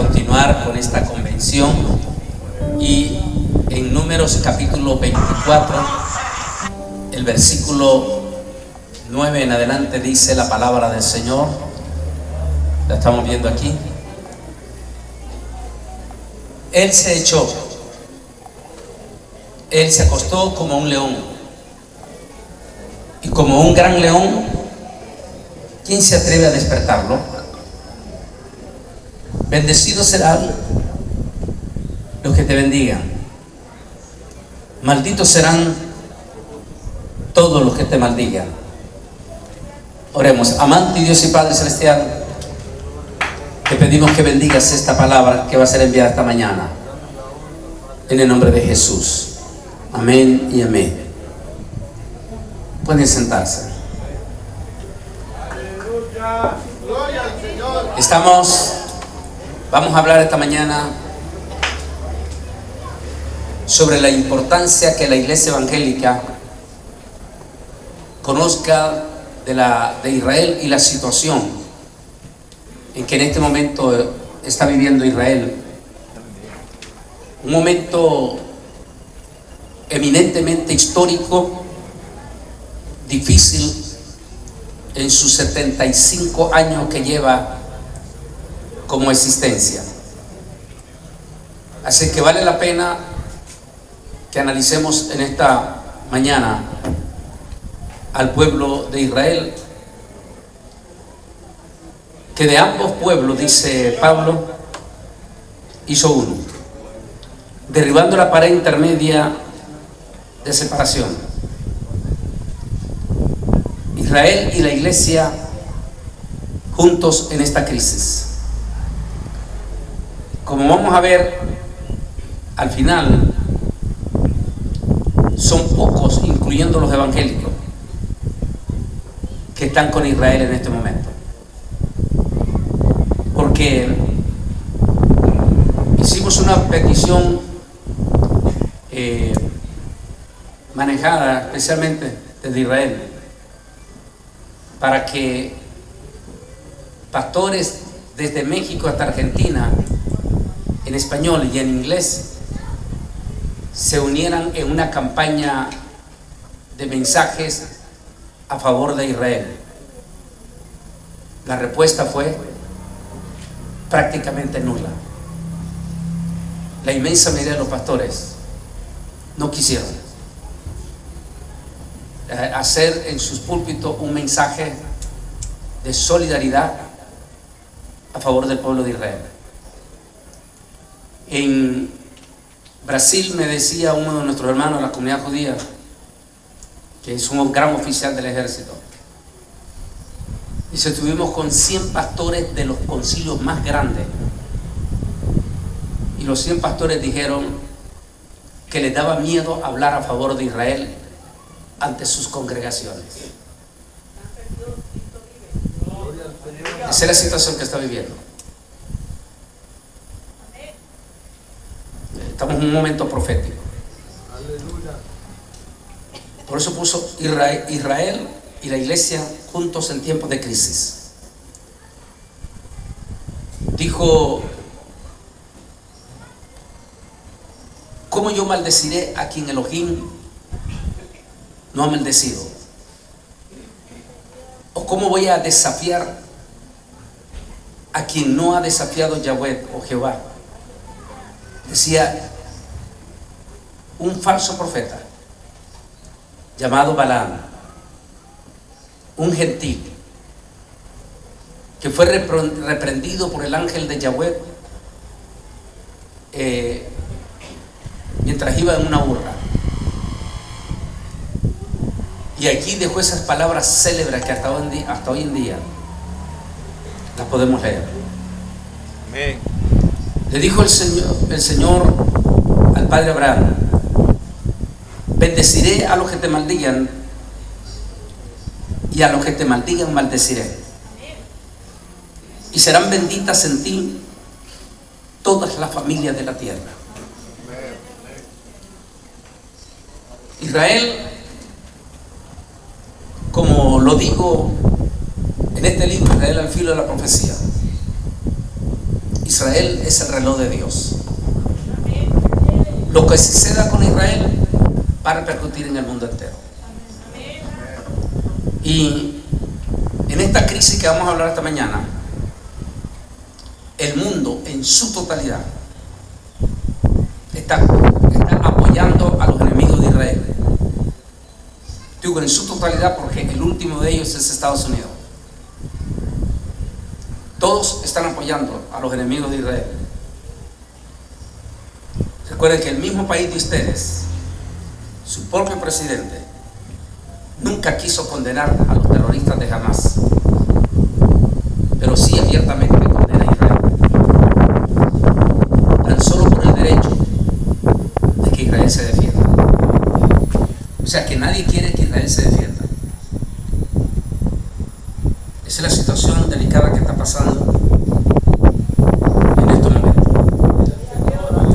continuar con esta convención, y en Números capítulo 24, el versículo 9 en adelante dice la palabra del Señor. La estamos viendo aquí. Él se echó, él se acostó como un león, y como un gran león, ¿quién se atreve a despertarlo? Bendecidos serán los que te bendigan, malditos serán todos los que te maldigan. Oremos. Amante Dios y Padre Celestial, te pedimos que bendigas esta palabra que va a ser enviada esta mañana, en el nombre de Jesús. Amén y amén. Pueden sentarse. Vamos a hablar esta mañana sobre la importancia que la iglesia evangélica conozca de Israel y la situación en que en este momento está viviendo Israel. Un momento eminentemente histórico, difícil en sus 75 años que lleva como existencia. Así que vale la pena que analicemos en esta mañana al pueblo de Israel, que de ambos pueblos, dice Pablo, hizo uno, derribando la pared intermedia de separación. Israel y la iglesia juntos en esta crisis. Como vamos a ver al final, son pocos, incluyendo los evangélicos, que están con Israel en este momento, porque hicimos una petición manejada especialmente desde Israel, para que pastores desde México hasta Argentina, en español y en inglés, se unieran en una campaña de mensajes a favor de Israel. La respuesta fue prácticamente nula. La inmensa mayoría de los pastores no quisieron hacer en sus púlpitos un mensaje de solidaridad a favor del pueblo de Israel. En Brasil me decía uno de nuestros hermanos de la comunidad judía, que es un gran oficial del ejército, dice: estuvimos con 100 pastores de los concilios más grandes, y los 100 pastores dijeron que les daba miedo hablar a favor de Israel ante sus congregaciones. Esa es la situación que está viviendo. Estamos en un momento profético. Por eso puso Israel y la iglesia juntos en tiempos de crisis. Dijo: ¿cómo yo maldeciré a quien Elohim no ha maldecido? ¿O cómo voy a desafiar a quien no ha desafiado Yahweh o Jehová? Decía un falso profeta llamado Balaam, un gentil que fue reprendido por el ángel de Yahweh mientras iba en una burra. Y aquí dejó esas palabras célebres que hasta hoy en día las podemos leer. Amén. Le dijo el Señor al padre Abraham: bendeciré a los que te maldigan, y a los que te maldigan maldeciré, y serán benditas en ti todas las familias de la tierra. Israel, como lo digo en este libro, Israel al filo de la profecía, Israel es el reloj de Dios. Lo que suceda con Israel va a repercutir en el mundo entero. Y en esta crisis que vamos a hablar esta mañana, el mundo en su totalidad está apoyando a los enemigos de Israel. Digo en su totalidad porque el último de ellos es Estados Unidos. Todos están apoyando a los enemigos de Israel. Recuerden que el mismo país de ustedes, su propio presidente, nunca quiso condenar a los terroristas de Hamas, pero sí abiertamente condena a Israel, tan solo por el derecho de que Israel se defienda. O sea que nadie quiere que Israel se defienda. Esa es la situación delicada que está pasando en estos momentos.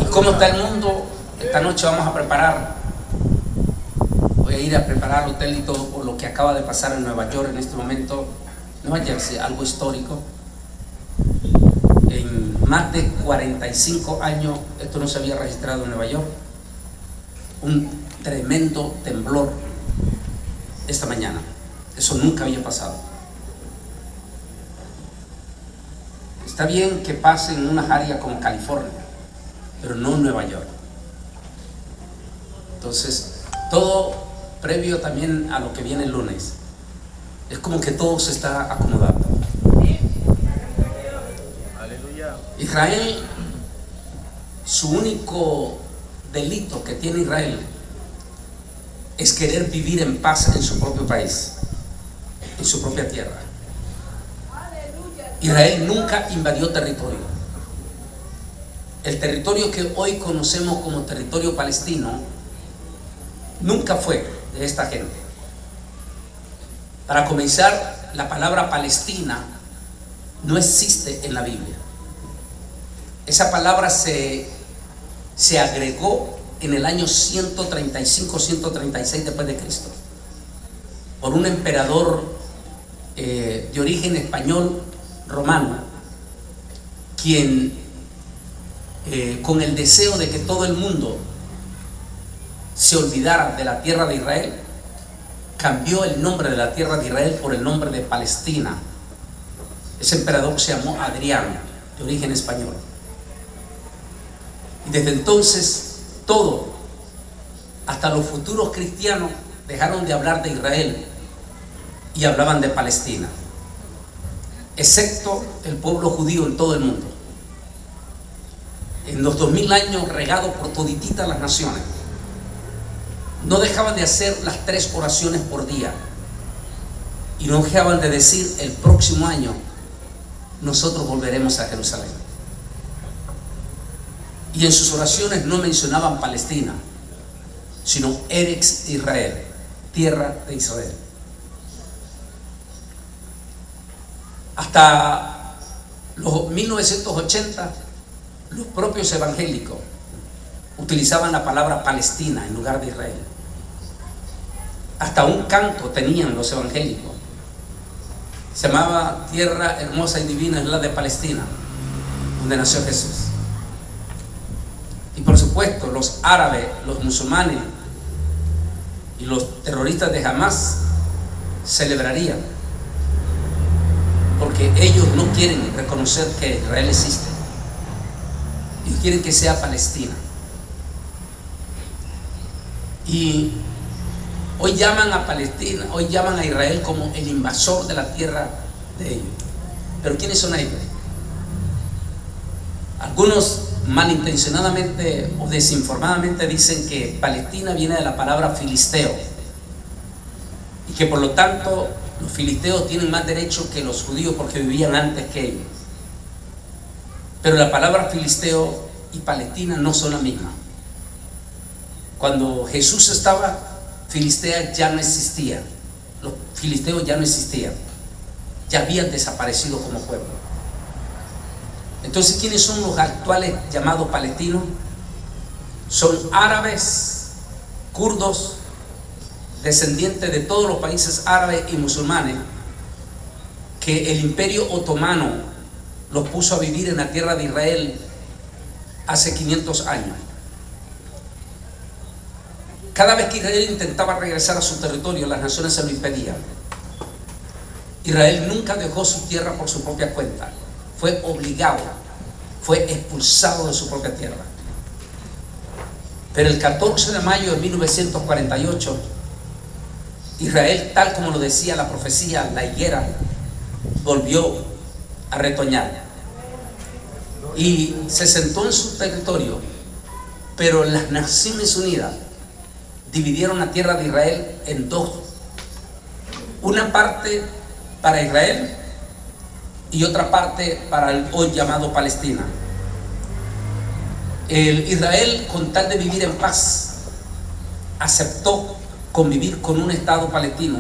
¿Y cómo está el mundo? Esta noche vamos a preparar. Voy a ir a preparar el hotel y todo por lo que acaba de pasar en Nueva York en este momento. Nueva Jersey, algo histórico. En más de 45 años esto no se había registrado en Nueva York. Un tremendo temblor esta mañana. Eso nunca había pasado. Está bien que pase en unas áreas como California, pero no en Nueva York. Entonces, todo previo también a lo que viene el lunes. Es como que todo se está acomodando. Israel, su único delito que tiene Israel es querer vivir en paz en su propio país, en su propia tierra. Israel nunca invadió territorio. El territorio que hoy conocemos como territorio palestino nunca fue de esta gente. Para comenzar, la palabra Palestina no existe en la Biblia. Esa palabra se agregó en el año 135-136 después de Cristo por un emperador de origen español romano, quien con el deseo de que todo el mundo se olvidara de la tierra de Israel, cambió el nombre de la tierra de Israel por el nombre de Palestina. Ese emperador se llamó Adriano, de origen español. Y desde entonces todo, hasta los futuros cristianos, dejaron de hablar de Israel y hablaban de Palestina, excepto el pueblo judío en todo el mundo. En los 2000 años regados por todititas las naciones, no dejaban de hacer las 3 oraciones por día y no dejaban de decir: el próximo año nosotros volveremos a Jerusalén. Y en sus oraciones no mencionaban Palestina, sino Eretz Israel, tierra de Israel. Hasta los 1980, los propios evangélicos utilizaban la palabra Palestina en lugar de Israel. Hasta un canto tenían los evangélicos. Se llamaba Tierra hermosa y divina es la de Palestina, donde nació Jesús. Y por supuesto, los árabes, los musulmanes y los terroristas de Hamas celebrarían, porque ellos no quieren reconocer que Israel existe. Ellos quieren que sea Palestina. Y hoy llaman a Palestina, hoy llaman a Israel como el invasor de la tierra de ellos. Pero ¿quiénes son ellos? Algunos malintencionadamente o desinformadamente dicen que Palestina viene de la palabra filisteo y que por lo tanto los filisteos tienen más derecho que los judíos porque vivían antes que ellos. Pero la palabra filisteo y Palestina no son la misma. Cuando Jesús estaba, Filistea ya no existía. Los filisteos ya no existían. Ya habían desaparecido como pueblo. Entonces, ¿quiénes son los actuales llamados palestinos? Son árabes, kurdos, descendientes de todos los países árabes y musulmanes que el Imperio Otomano los puso a vivir en la tierra de Israel hace 500 años. Cada vez que Israel intentaba regresar a su territorio, las naciones se lo impedían. Israel nunca dejó su tierra por su propia cuenta. Fue obligado, fue expulsado de su propia tierra. Pero el 14 de mayo de 1948, Israel, tal como lo decía la profecía, la higuera, volvió a retoñar. Y se sentó en su territorio, pero las Naciones Unidas dividieron la tierra de Israel en dos. Una parte para Israel y otra parte para el hoy llamado Palestina. El Israel, con tal de vivir en paz, aceptó convivir con un Estado palestino,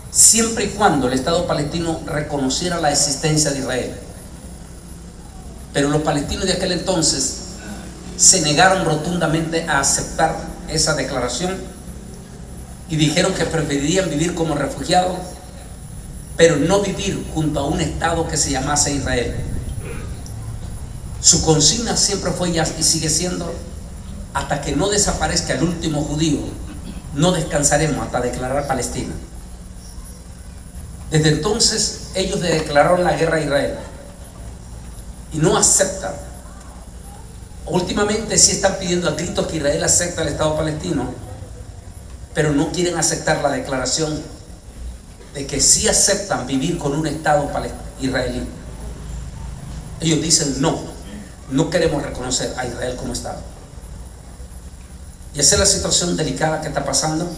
siempre y cuando el Estado palestino reconociera la existencia de Israel. Pero los palestinos de aquel entonces se negaron rotundamente a aceptar esa declaración y dijeron que preferirían vivir como refugiados, pero no vivir junto a un Estado que se llamase Israel. Su consigna siempre fue y sigue siendo: hasta que no desaparezca el último judío, no descansaremos hasta declarar Palestina. Desde entonces ellos declararon la guerra a Israel y no aceptan. Últimamente sí están pidiendo a gritos que Israel acepte al Estado palestino, pero no quieren aceptar la declaración de que sí aceptan vivir con un Estado israelí. Ellos dicen no queremos reconocer a Israel como Estado. Y esa es la situación delicada que está pasando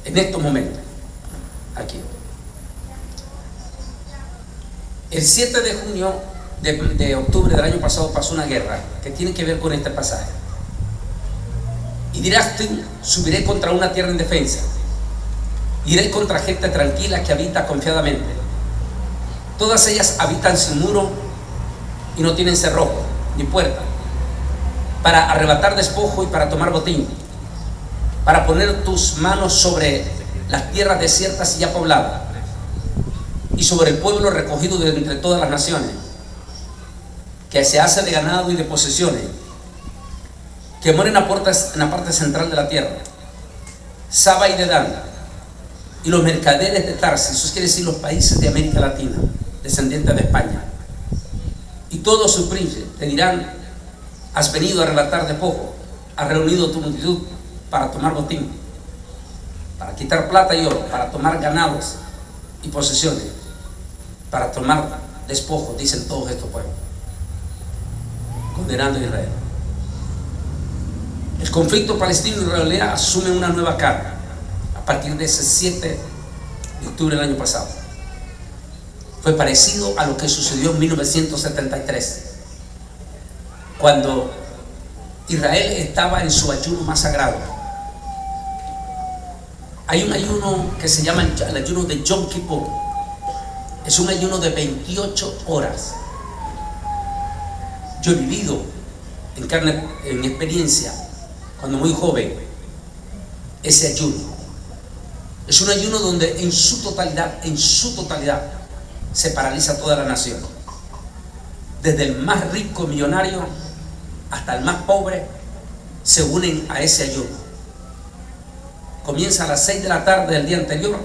en estos momentos aquí. El 7 de junio de octubre del año pasado pasó una guerra que tiene que ver con este pasaje. Y dirás tú: subiré contra una tierra indefensa, iré contra gente tranquila que habita confiadamente. Todas ellas habitan sin muro y no tienen cerrojo ni puerta, para arrebatar despojo y para tomar botín, para poner tus manos sobre las tierras desiertas y ya pobladas, y sobre el pueblo recogido de entre todas las naciones, que se hace de ganado y de posesiones, que mora en la parte central de la tierra, Saba y Dedán, y los mercaderes de Tarsis, eso quiere decir los países de América Latina, descendientes de España. Y todos sus príncipes te dirán: has venido a arrebatar despojo, has reunido tu multitud para tomar botín, para quitar plata y oro, para tomar ganados y posesiones, para tomar despojo, dicen todos estos pueblos, condenando a Israel. El conflicto palestino-israelí asume una nueva cara a partir de ese 7 de octubre del año pasado. Fue parecido a lo que sucedió en 1973, cuando Israel estaba en su ayuno más sagrado. Hay un ayuno que se llama el ayuno de Yom Kippur. Es un ayuno de 28 horas. Yo he vivido en carne, en experiencia, cuando muy joven, ese ayuno. Es un ayuno donde en su totalidad, se paraliza toda la nación. Desde el más rico millonario hasta el más pobre se unen a ese ayuno. Comienza a las 6 de la tarde del día anterior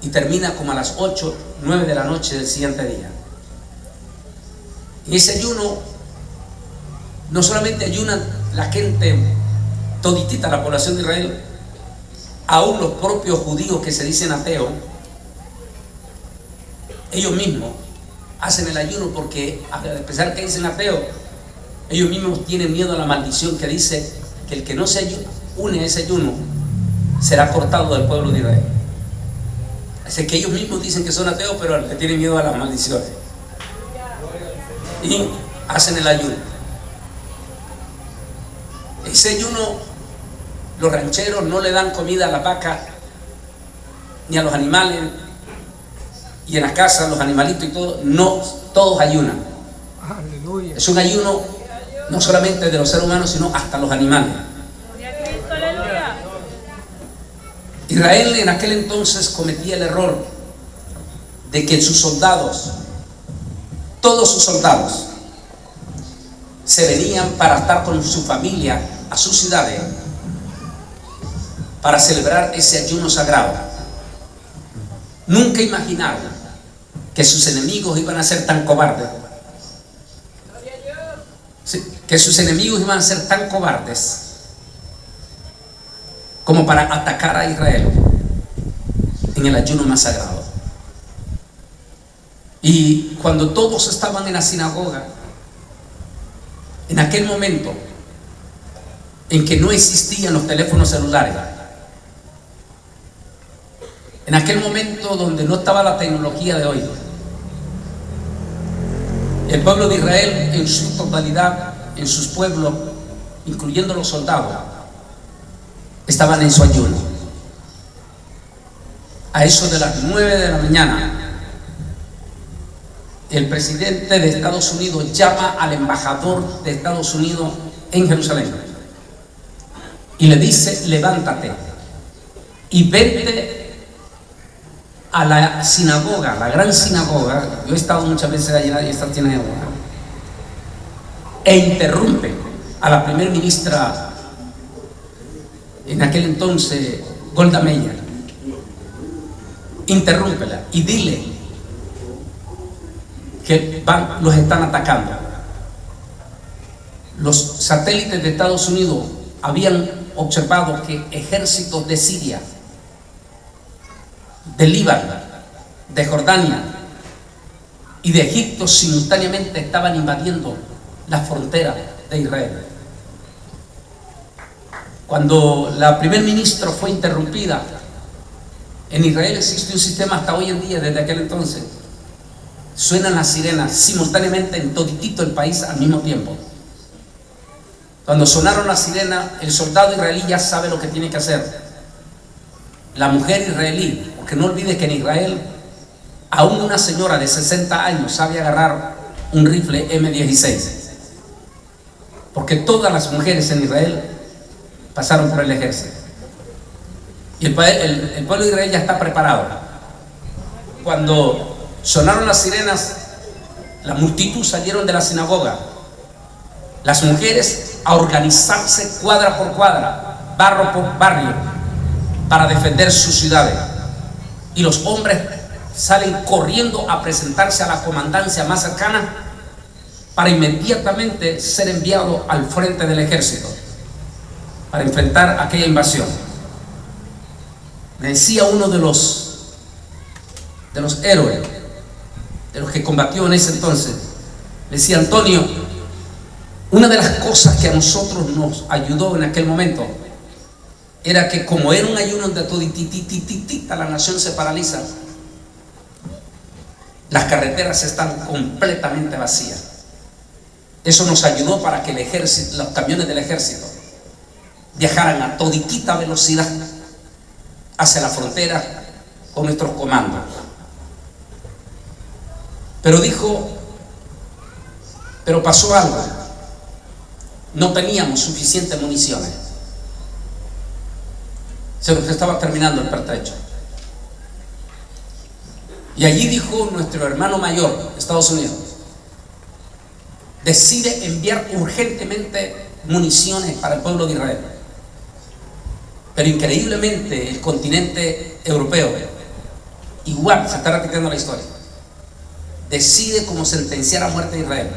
y termina como a las 8, 9 de la noche del siguiente día. Y ese ayuno no solamente ayunan la gente toditita, la población de Israel, aún los propios judíos que se dicen ateos, ellos mismos hacen el ayuno, porque a pesar que dicen ateos, ellos mismos tienen miedo a la maldición que dice que el que no se une a ese ayuno será cortado del pueblo de Israel. Así que ellos mismos dicen que son ateos, pero le tienen miedo a las maldiciones y hacen el ayuno. Ese ayuno, los rancheros no le dan comida a la vaca ni a los animales, y en la casa los animalitos y todo, no, todos ayunan. Aleluya. Es un ayuno no solamente de los seres humanos, sino hasta los animales. Israel en aquel entonces cometía el error de que sus soldados todos sus soldados se venían para estar con su familia a sus ciudades para celebrar ese ayuno sagrado. Nunca imaginaron que sus enemigos iban a ser tan cobardes. Sí, que sus enemigos iban a ser tan cobardes como para atacar a Israel en el ayuno más sagrado. Y cuando todos estaban en la sinagoga, en aquel momento en que no existían los teléfonos celulares, en aquel momento donde no estaba la tecnología de hoy, el pueblo de Israel en su totalidad, en sus pueblos, incluyendo los soldados, estaban en su ayuno. A eso de las 9 de la mañana, el presidente de Estados Unidos llama al embajador de Estados Unidos en Jerusalén y le dice: levántate y vete a la sinagoga, la gran sinagoga. Yo he estado muchas veces allá y esta tiene agua, e interrumpe a la primer ministra en aquel entonces, Golda Meir. Interrúmpela y dile que los están atacando. Los satélites de Estados Unidos habían observado que ejércitos de Siria, de Líbano, de Jordania y de Egipto simultáneamente estaban invadiendo la frontera de Israel. Cuando la primer ministra fue interrumpida, en Israel existe un sistema hasta hoy en día, desde aquel entonces, suenan las sirenas simultáneamente en toditito el país al mismo tiempo. Cuando sonaron las sirenas, el soldado israelí ya sabe lo que tiene que hacer. La mujer israelí, porque no olvide que en Israel aún una señora de 60 años sabe agarrar un rifle M16, porque todas las mujeres en Israel pasaron por el ejército. Y el pueblo de Israel ya está preparado. Cuando sonaron las sirenas, la multitud salieron de la sinagoga. Las mujeres a organizarse cuadra por cuadra, barrio por barrio, para defender sus ciudades. Y los hombres salen corriendo a presentarse a la comandancia más cercana para inmediatamente ser enviados al frente del ejército para enfrentar aquella invasión. Me decía uno de los héroes, de los que combatió en ese entonces, me decía: Antonio, una de las cosas que a nosotros nos ayudó en aquel momento era que, como era un ayuno de todititititita, la nación se paraliza, las carreteras están completamente vacías. Eso nos ayudó para que el ejército, los camiones del ejército, viajaran a toditita velocidad hacia la frontera con nuestros comandos. Pero dijo, pero pasó algo. No teníamos suficientes municiones. Se nos estaba terminando el pertrecho. Y allí dijo nuestro hermano mayor, Estados Unidos, decide enviar urgentemente municiones para el pueblo de Israel. Pero increíblemente el continente europeo, igual se está repitiendo la historia, decide como sentenciar a muerte a Israel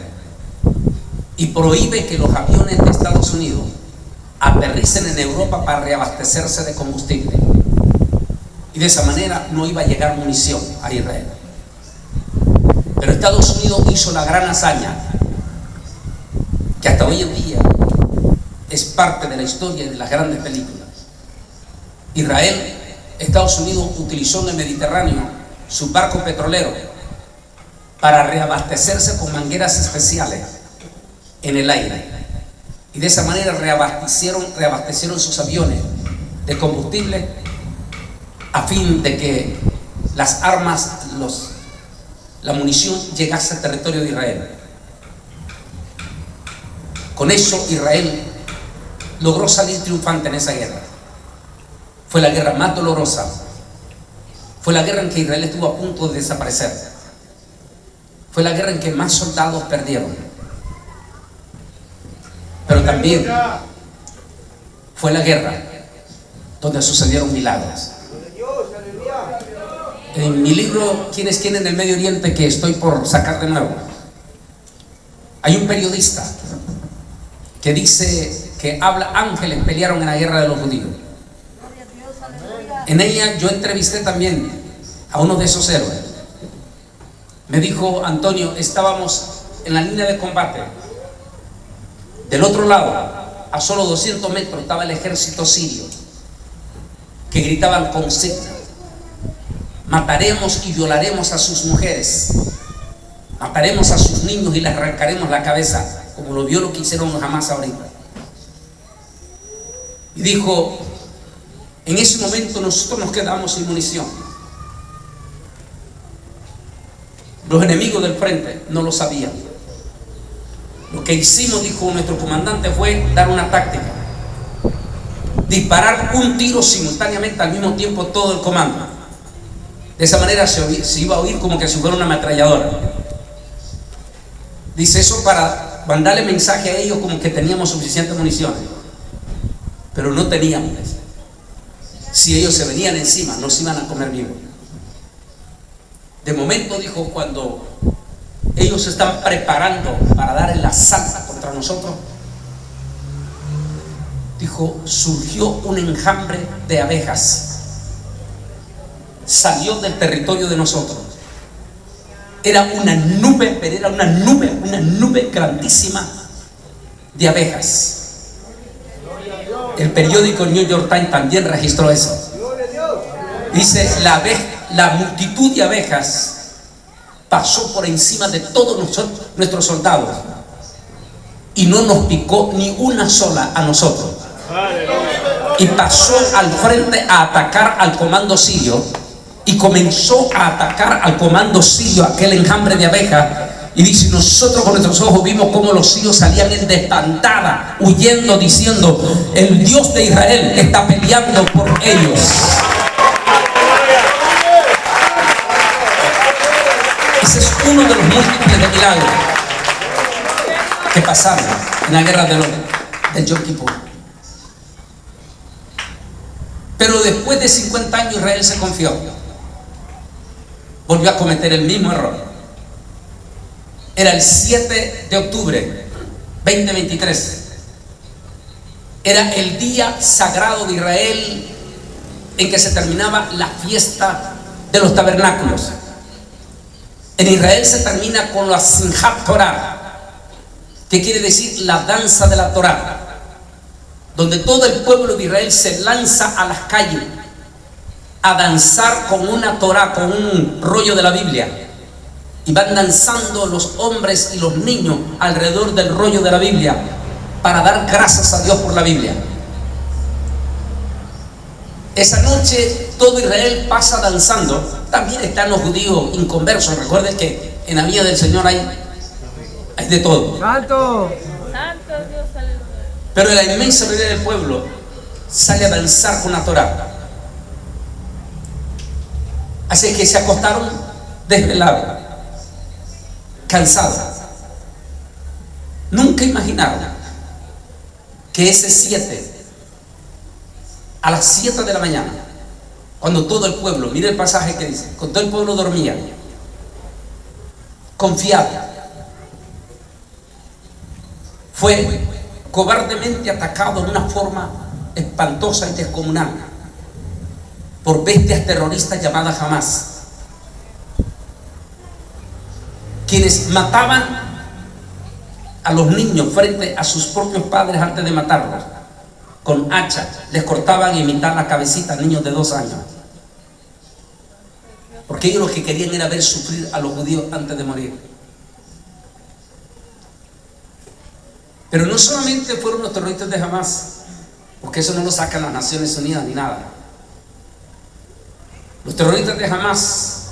y prohíbe que los aviones de Estados Unidos aterricen en Europa para reabastecerse de combustible. Y de esa manera no iba a llegar munición a Israel. Pero Estados Unidos hizo la gran hazaña, que hasta hoy en día es parte de la historia y de las grandes películas. Estados Unidos utilizó en el Mediterráneo sus barcos petroleros para reabastecerse con mangueras especiales en el aire, y de esa manera reabastecieron sus aviones de combustible a fin de que las armas, la munición llegase al territorio de Israel. Con eso Israel logró salir triunfante en esa guerra. Fue la guerra más dolorosa. Fue la guerra en que Israel estuvo a punto de desaparecer. Fue la guerra en que más soldados perdieron. Pero también fue la guerra donde sucedieron milagros. En mi libro ¿Quién en el Medio Oriente?, que estoy por sacar de nuevo, hay un periodista que dice que ángeles pelearon en la guerra de los judíos. En ella yo entrevisté también a uno de esos héroes. Me dijo: Antonio, estábamos en la línea de combate. Del otro lado, a solo 200 metros, estaba el ejército sirio, que gritaban consigna: mataremos y violaremos a sus mujeres, mataremos a sus niños y les arrancaremos la cabeza, como lo que hicieron los Hamas ahorita. Y dijo: en ese momento nosotros nos quedamos sin munición. Los enemigos del frente no lo sabían. Lo que hicimos, dijo nuestro comandante, fue dar una táctica: disparar un tiro simultáneamente al mismo tiempo todo el comando. De esa manera se iba a oír como que si fuera una ametralladora. Dice eso para mandarle mensaje a ellos como que teníamos suficiente munición, pero no teníamos. Si ellos se venían encima, nos iban a comer vivos. De momento, dijo, cuando ellos se están preparando para dar el asalto contra nosotros, dijo, surgió un enjambre de abejas. Salió del territorio de nosotros. Era una nube, pero era una nube grandísima de abejas. El periódico New York Times también registró eso. Dice, la multitud de abejas pasó por encima de todos nuestros soldados y no nos picó ni una sola a nosotros. Y pasó al frente a atacar al comando sirio, y comenzó a atacar al comando sirio, aquel enjambre de abejas. Y dice, nosotros con nuestros ojos vimos cómo los sirios salían en desbandada, huyendo, diciendo, el Dios de Israel está peleando por ellos. Ese es uno de los múltiples de milagros que pasaron en la guerra del Yom Kippur. Pero después de 50 años Israel se confió. Volvió a cometer el mismo error. Era el 7 de octubre 2023. Era el día sagrado de Israel en que se terminaba la fiesta de los tabernáculos. En Israel se termina con la Simchat Torah, que quiere decir la danza de la Torah, donde todo el pueblo de Israel se lanza a las calles a danzar con una Torah, con un rollo de la Biblia, y van danzando los hombres y los niños alrededor del rollo de la Biblia para dar gracias a Dios por la Biblia. Esa noche todo Israel pasa danzando. También están los judíos inconversos. Recuerden que en la viña del Señor hay de todo. ¡Santo! Santo Dios, aleluya. Pero la inmensa mayoría del pueblo sale a danzar con la Torah. Así que se acostaron desvelados, cansados. Nunca imaginaron que ese 7, a las 7 de la mañana, cuando todo el pueblo, mire el pasaje que dice, cuando todo el pueblo dormía, confiado, fue cobardemente atacado de una forma espantosa y descomunal por bestias terroristas llamadas Hamas, quienes mataban a los niños frente a sus propios padres antes de matarlos. Con hacha les cortaban y mitad la cabecita a niños de 2 años, porque ellos lo que querían era ver sufrir a los judíos antes de morir. Pero no solamente fueron los terroristas de Hamas, porque eso no lo sacan las Naciones Unidas ni nada. Los terroristas de Hamas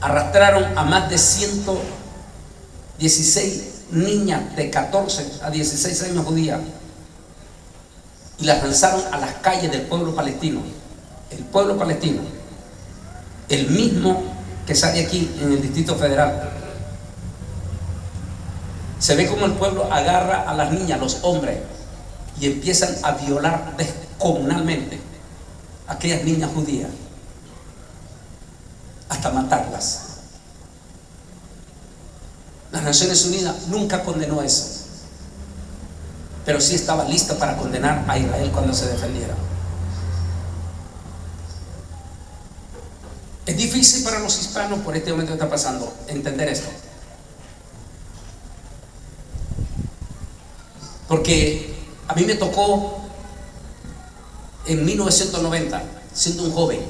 arrastraron a más de 116 niñas de 14 a 16 años judías y las lanzaron a las calles del pueblo palestino. El pueblo palestino, el mismo que sale aquí en el Distrito Federal, Se ve como el pueblo agarra a las niñas, a los hombres, y empiezan a violar descomunalmente a aquellas niñas judías, hasta matarlas. Las Naciones Unidas nunca condenó eso, pero sí estaba lista para condenar a Israel cuando se defendiera. Es difícil para los hispanos, por este momento que está pasando, entender esto. Porque a mí me tocó en 1990, siendo un joven,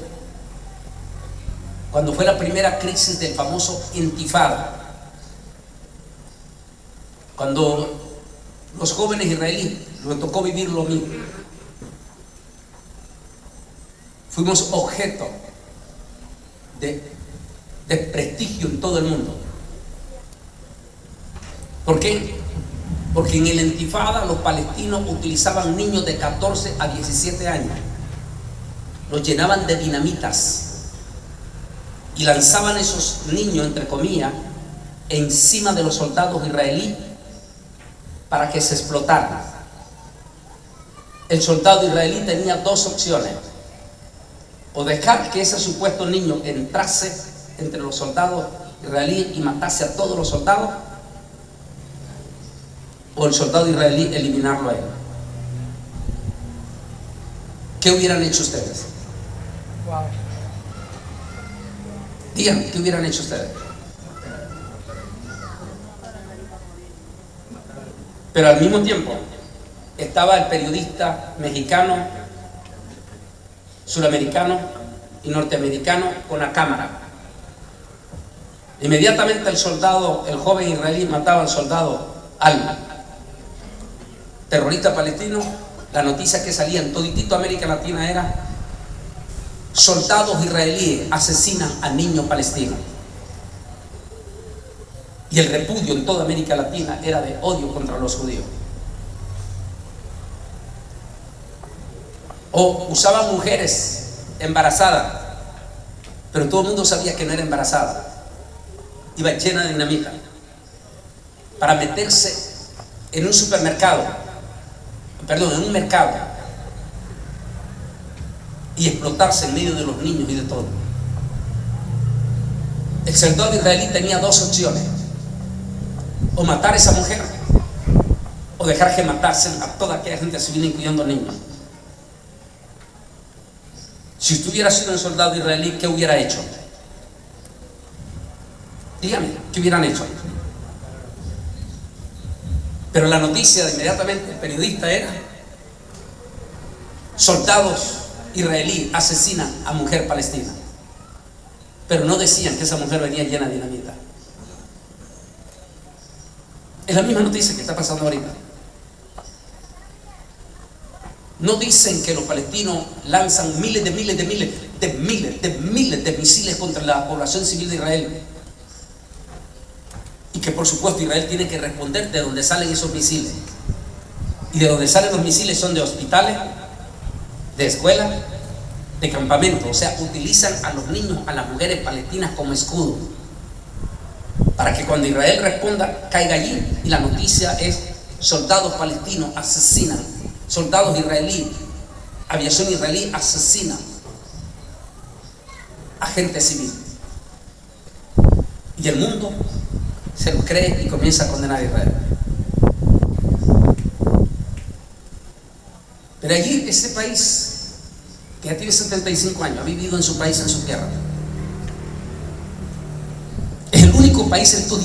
cuando fue la primera crisis del famoso Intifada, cuando los jóvenes israelíes nos tocó vivir lo mismo. Fuimos objeto de desprestigio en todo el mundo. ¿Por qué? Porque en el Intifada los palestinos utilizaban niños de 14 a 17 años, los llenaban de dinamitas y lanzaban esos niños, entre comillas, encima de los soldados israelíes para que se explotaran. El soldado israelí tenía dos opciones: o dejar que ese supuesto niño entrase entre los soldados israelíes y matase a todos los soldados, o el soldado israelí eliminarlo a él. ¿Qué hubieran hecho ustedes? Wow. Díganme, ¿qué hubieran hecho ustedes? Pero al mismo tiempo estaba el periodista mexicano, suramericano y norteamericano con la cámara. Inmediatamente el soldado, el joven israelí mataba al soldado, al terrorista palestino, la noticia que salía en toditito América Latina era: soldados israelíes asesinan a niños palestinos. Y el repudio en toda América Latina era de odio contra los judíos. O usaban mujeres embarazadas, pero todo el mundo sabía que no era embarazada. Iba llena de dinamita para meterse en un supermercado, en un mercado, y explotarse en medio de los niños y de todo. El soldado israelí tenía dos opciones: o matar a esa mujer, o dejar que matasen a toda aquella gente civil, incluyendo niños. Si usted hubiera sido un soldado israelí, ¿qué hubiera hecho? Dígame, ¿qué hubieran hecho? Pero la noticia de inmediatamente el periodista era: soldados israelíes asesinan a mujer palestina. Pero no decían que esa mujer venía llena de dinamita. Es la misma noticia que está pasando ahorita. No dicen que los palestinos lanzan miles de misiles contra la población civil de Israel, y que por supuesto Israel tiene que responder de dónde salen esos misiles. Y de dónde salen los misiles son de hospitales, de escuelas, de campamentos. O sea, utilizan a los niños, a las mujeres palestinas como escudo, para que cuando Israel responda, caiga allí. Y la noticia es: soldados palestinos asesinan, soldados israelíes, aviación israelí asesina a gente civil. Y el mundo se lo cree y comienza a condenar a Israel. Pero allí, ese país que ya tiene 75 años, ha vivido en su país, en su tierra, es el único país en todo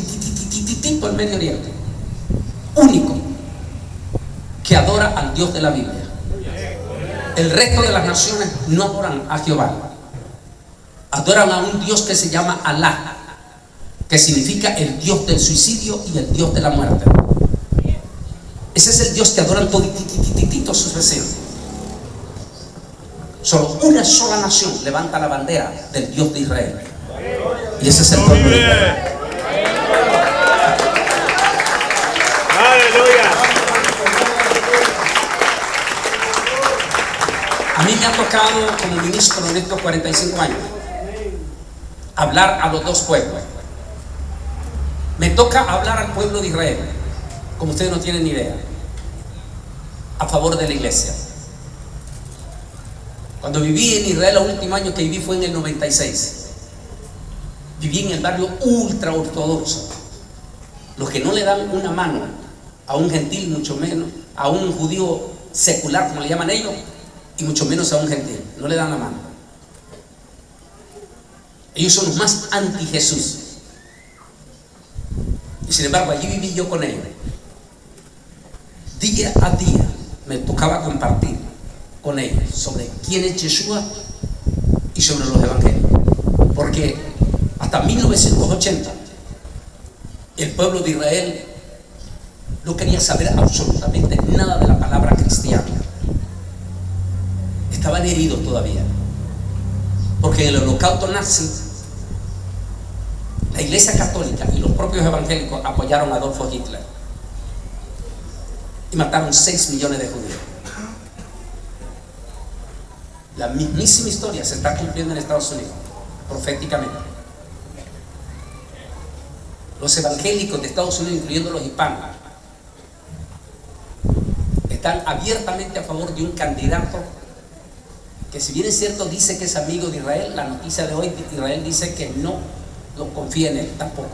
el Medio Oriente, único, que adora al Dios de la Biblia. El resto de las naciones no adoran a Jehová, adoran a un Dios que se llama Alá, que significa el Dios del suicidio y el Dios de la muerte. Ese es el Dios que adoran todos sus vecinos. Solo una sola nación levanta la bandera del Dios de Israel, y ese es el pueblo de Israel. Aleluya. A mí me ha tocado como ministro en estos 45 años hablar a los dos pueblos. Me toca hablar al pueblo de Israel, como ustedes no tienen ni idea, a favor de la iglesia. Cuando viví en Israel, el último año que viví fue en el 96. Viví en el barrio ultra ortodoxo. Los que no le dan una mano a un gentil, mucho menos a un judío secular, como le llaman ellos, y mucho menos a un gentil, no le dan la mano. Ellos son los más anti Jesús. Y sin embargo, allí viví yo con ellos. Día a día me tocaba compartir con ellos sobre quién es Yeshua y sobre los evangelios. Porque hasta 1980 el pueblo de Israel no quería saber absolutamente nada de la palabra cristiana. Estaban heridos todavía, porque en el holocausto nazi la iglesia católica y los propios evangélicos apoyaron a Adolfo Hitler y mataron 6 millones de judíos. La mismísima historia se está cumpliendo en Estados Unidos proféticamente. Los evangélicos de Estados Unidos, incluyendo los hispanos, están abiertamente a favor de un candidato que, si bien es cierto, dice que es amigo de Israel. La noticia de hoy, Israel dice que no lo confía en él tampoco,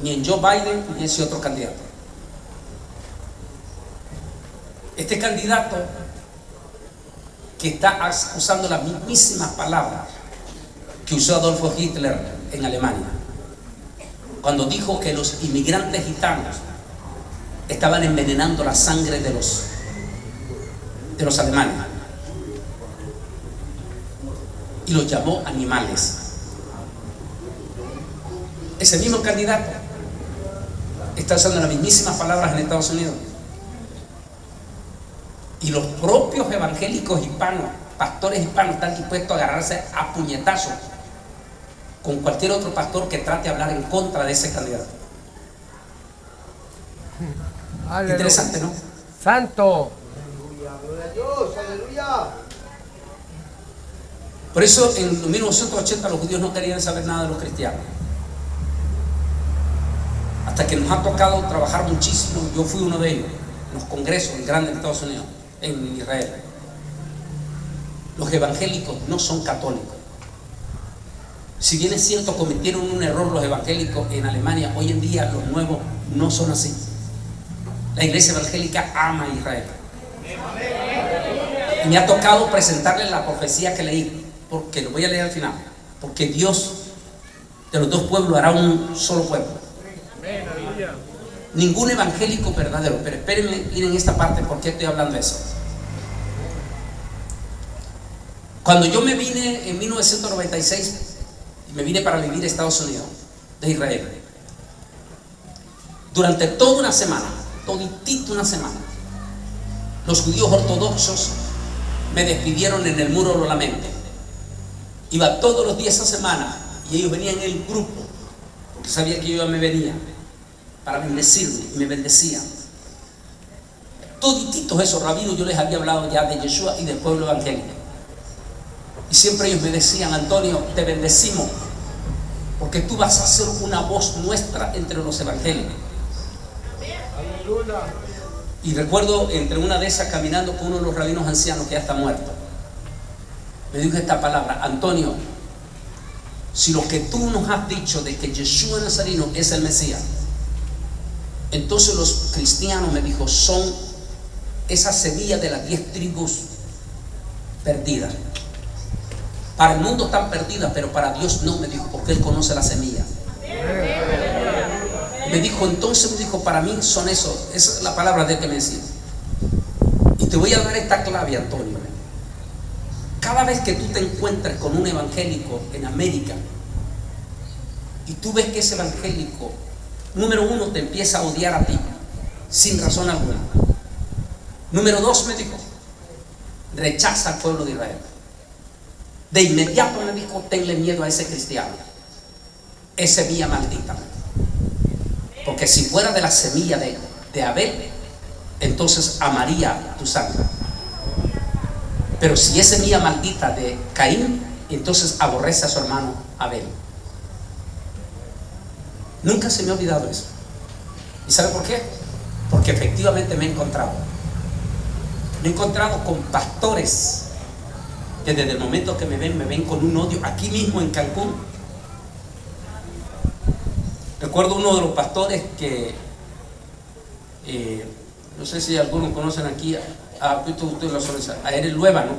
ni en Joe Biden ni en ese otro candidato. Este candidato, que está usando las mismísimas palabras que usó Adolfo Hitler en Alemania, cuando dijo que los inmigrantes gitanos estaban envenenando la sangre de los alemanes, y los llamó animales. Ese mismo candidato está usando las mismísimas palabras en Estados Unidos. Y los propios evangélicos hispanos, pastores hispanos, están dispuestos a agarrarse a puñetazos con cualquier otro pastor que trate de hablar en contra de ese candidato. Aleluya. Interesante, ¿no? Santo. Gloria a Dios, aleluya. Por eso en 1980 los judíos no querían saber nada de los cristianos. Hasta que nos ha tocado trabajar muchísimo. Yo fui uno de ellos en los congresos grandes de Estados Unidos, en Israel. Los evangélicos no son católicos. Si bien es cierto, cometieron un error los evangélicos en Alemania, hoy en día los nuevos no son así. La iglesia evangélica ama a Israel. Y me ha tocado presentarles la profecía que leí, porque lo voy a leer al final. Porque Dios de los dos pueblos hará un solo pueblo. Ningún evangélico verdadero, pero espérenme ir en esta parte, ¿por qué estoy hablando de eso? Cuando yo me vine en 1996 y me vine para vivir a Estados Unidos de Israel, durante toda una semana, toditita una semana, los judíos ortodoxos me despidieron en el muro de los lamentos. Iba todos los días esa semana y ellos venían en el grupo, porque sabían que yo me venía para bendecirme, y me bendecían. Todititos esos rabinos yo les había hablado ya de Yeshua y del pueblo evangélico. Y siempre ellos me decían: Antonio, te bendecimos, porque tú vas a ser una voz nuestra entre los evangélicos. Aleluya. Y recuerdo entre una de esas, caminando con uno de los rabinos ancianos que ya está muerto, me dijo esta palabra: Antonio, si lo que tú nos has dicho de que Yeshua Nazareno es el Mesías, entonces los cristianos, me dijo, son esa semilla de las 10 tribus perdidas. Para el mundo están perdidas, pero para Dios no, me dijo, porque Él conoce la semilla. Me dijo, entonces, me dijo, para mí son eso. Esa es la palabra de que me decía. Y te voy a dar esta clave, Antonio. Cada vez que tú te encuentres con un evangélico en América y tú ves que ese evangélico, número uno, te empieza a odiar a ti sin razón alguna. Número dos, me dijo, rechaza al pueblo de Israel. De inmediato, me dijo, tenle miedo a ese cristiano, ese semilla maldita. Porque si fuera de la semilla de Abel, entonces amaría tu sangre. Pero si es semilla maldita de Caín, entonces aborrece a su hermano Abel. Nunca se me ha olvidado eso. ¿Y sabe por qué? porque efectivamente me he encontrado. Me he encontrado con pastores que desde el momento que me ven con un odio, aquí mismo en Cancún. Recuerdo uno de los pastores que, no sé si algunos conocen aquí, a Eres Lueva, ¿no?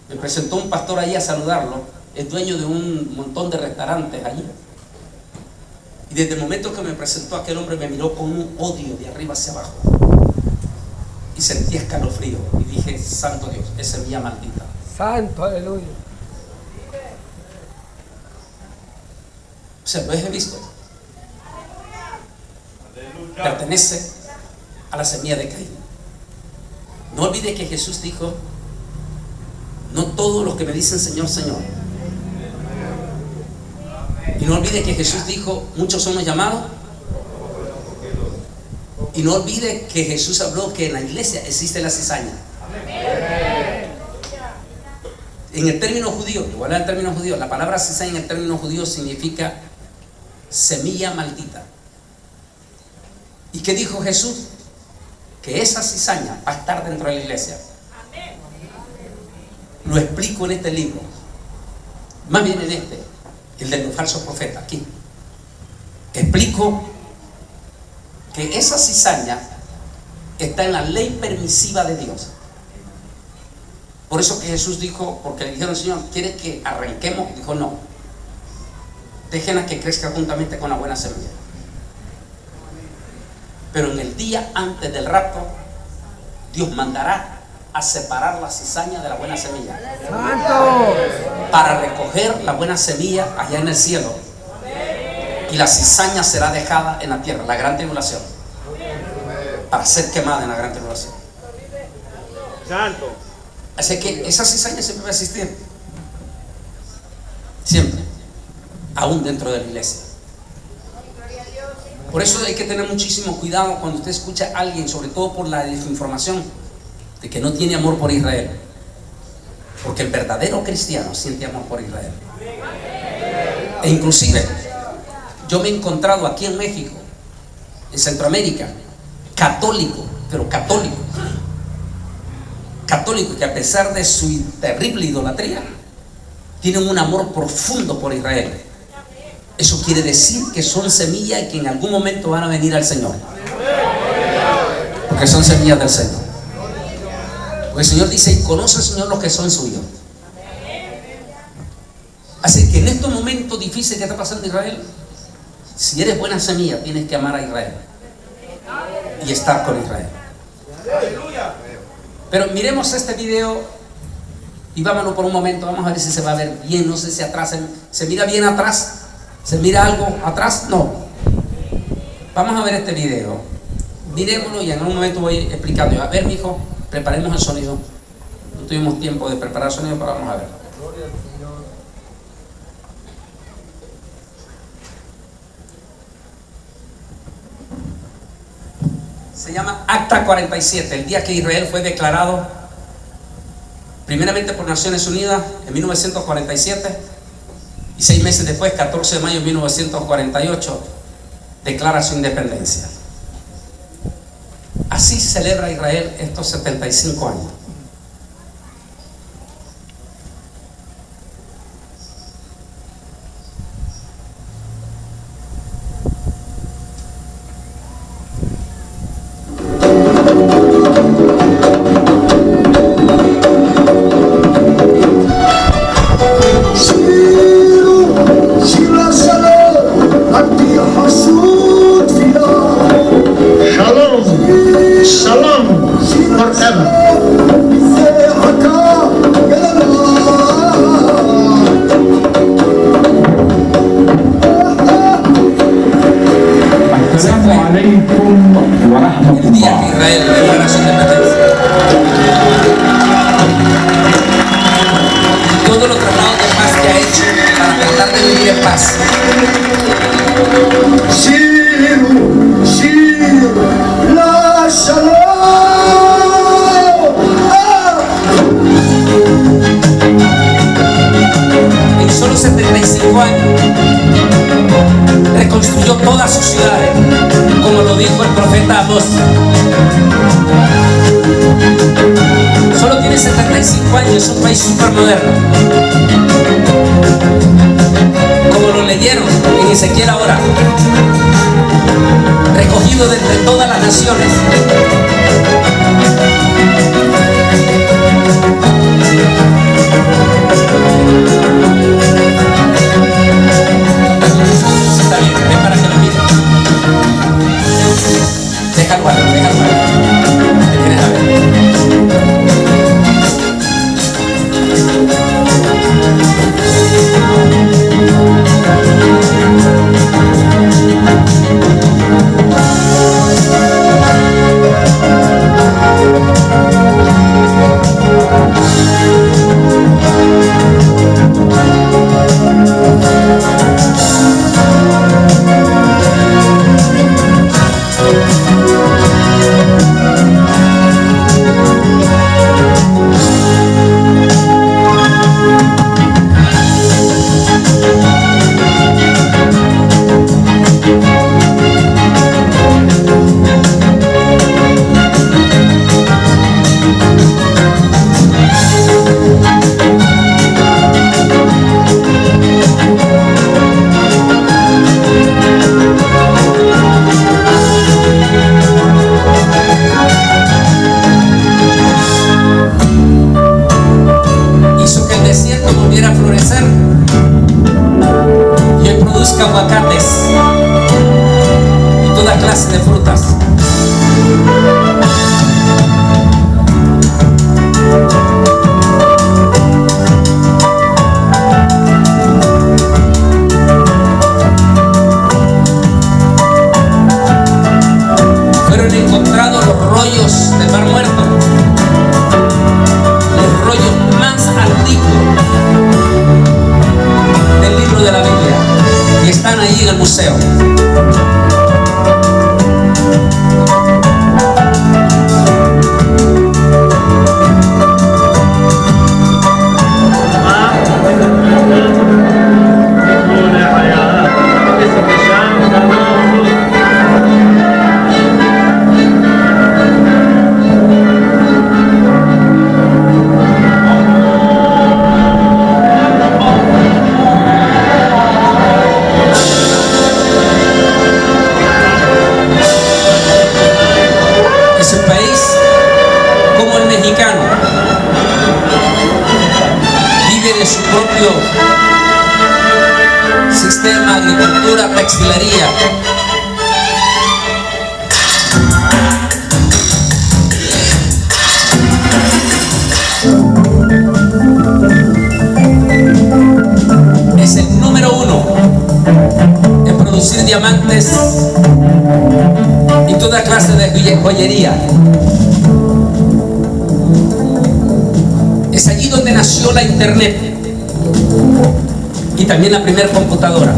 Me presentó un pastor allí a saludarlo, es dueño de un montón de restaurantes allí. Y desde el momento que me presentó, aquel hombre me miró con un odio de arriba hacia abajo. Y sentí escalofrío. Y dije, santo Dios, es semilla maldita. Santo, aleluya. O sea, lo he visto. Pertenece a la semilla de Caín. No olvide que Jesús dijo, no todos los que me dicen Señor, Señor. Y no olvide que Jesús dijo, muchos son los llamados. Y no olvide que Jesús habló que en la iglesia existe la cizaña. En el término judío, igual al término judío, la palabra cizaña en el término judío significa semilla maldita. ¿Y qué dijo Jesús? Que esa cizaña va a estar dentro de la iglesia. Lo explico en este libro, más bien en este, el de los falsos profetas, aquí. Explico que esa cizaña está en la ley permisiva de Dios. Por eso que Jesús dijo, porque le dijeron, Señor, ¿quieres que arranquemos? Dijo, no, déjenla que crezca juntamente con la buena semilla. Pero en el día antes del rapto, Dios mandará a separar la cizaña de la buena semilla. ¡Santo! Para recoger la buena semilla allá en el cielo. Y la cizaña será dejada en la tierra, la gran tribulación, para ser quemada en la gran tribulación. Santo. Así que esa cizaña siempre va a existir. Siempre. Aún dentro de la iglesia. Por eso hay que tener muchísimo cuidado cuando usted escucha a alguien, sobre todo por la desinformación, de que no tiene amor por Israel. Porque el verdadero cristiano siente amor por Israel. E inclusive, yo me he encontrado aquí en México, en Centroamérica, católico, pero católico, que a pesar de su terrible idolatría, tienen un amor profundo por Israel. Eso quiere decir que son semillas y que en algún momento van a venir al Señor. Porque son semillas del Señor. Porque el Señor dice, y conoce el Señor los que son suyos. Así que en estos momentos difíciles que está pasando Israel, si eres buena semilla, tienes que amar a Israel y estar con Israel. Pero miremos este video y vámonos por un momento. Vamos a ver si se va a ver bien. No sé si atrás se mira bien atrás. ¿Se mira algo atrás? No. Vamos a ver este video. Mirémoslo y en un momento voy explicando. A ver, mijo, preparemos el sonido. No tuvimos tiempo de preparar el sonido, pero vamos a verlo. Se llama Acta 47, el día que Israel fue declarado primeramente por Naciones Unidas en 1947 y 6 meses después, 14 de mayo de 1948, declara su independencia. Así celebra Israel estos 75 años. El día que Israel declara su independencia. Y todos los tratados de paz que ha hecho para tratar de vivir en paz. En solo 75 años reconstruyó todas sus ciudades, como lo dijo el profeta 2. Solo tiene 75 años, es un país súper moderno. Como lo leyeron en Ezequiel ahora, recogido de entre todas las naciones. Está bien, ven para que lo miren. Déjalo ahí, déjalo ahí. Te vienes a ver. Aguacates y toda clase de frutas. Fueron encontrados los rollos del Mar Muerto, los rollos más antiguos del libro de la Biblia, y están ahí en el museo. Es un país como el mexicano, vive de su propio sistema, agricultura, textilería. Es el número 1 en producir diamantes y toda clase de joyería. Es allí donde nació la internet y también la primera computadora.